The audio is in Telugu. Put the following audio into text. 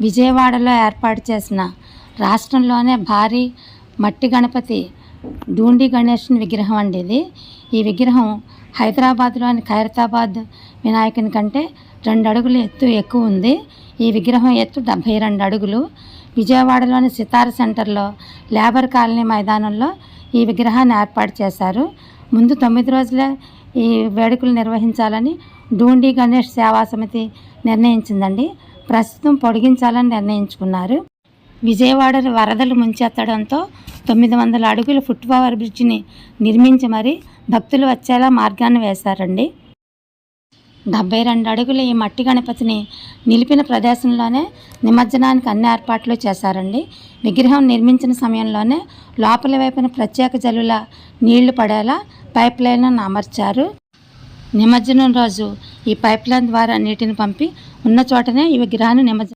విజయవాడలో ఏర్పాటు చేసిన రాష్ట్రంలోనే భారీ మట్టి గణపతి డూండి గణేష్ విగ్రహం అండి ఇది. ఈ విగ్రహం హైదరాబాద్లోని ఖైరతాబాద్ వినాయకుని కంటే 2 అడుగుల ఎత్తు ఎక్కువ ఉంది. ఈ విగ్రహం ఎత్తు 72 అడుగులు. విజయవాడలోని సితార సెంటర్లో లేబర్ కాలనీ మైదానంలో ఈ విగ్రహాన్ని ఏర్పాటు చేశారు. ముందు 9 రోజులే ఈ వేడుకలు నిర్వహించాలని డూండి గణేష్ సేవా సమితి నిర్ణయించిందండి. ప్రస్తుతం పొడిగించాలని నిర్ణయించుకున్నారు. విజయవాడ వరదలు ముంచెత్తడంతో 900 అడుగుల ఫుట్ ఓవర్ బ్రిడ్జిని నిర్మించి మరీ భక్తులు వచ్చేలా మార్గాన్ని వేశారండి. 72 అడుగుల ఈ మట్టి గణపతిని నిలిపిన ప్రదేశంలోనే నిమజ్జనానికి అన్ని ఏర్పాట్లు చేశారండి. విగ్రహం నిర్మించిన సమయంలోనే లోపలి వైపున ప్రత్యేక జల్లుల నీళ్లు పడేలా పైప్ లైన్లను అమర్చారు. నిమజ్జనం రోజు ఈ పైప్ లైన్ ద్వారా నీటిని పంపి ఉన్న చోటనే ఈ విగ్రహాన్ని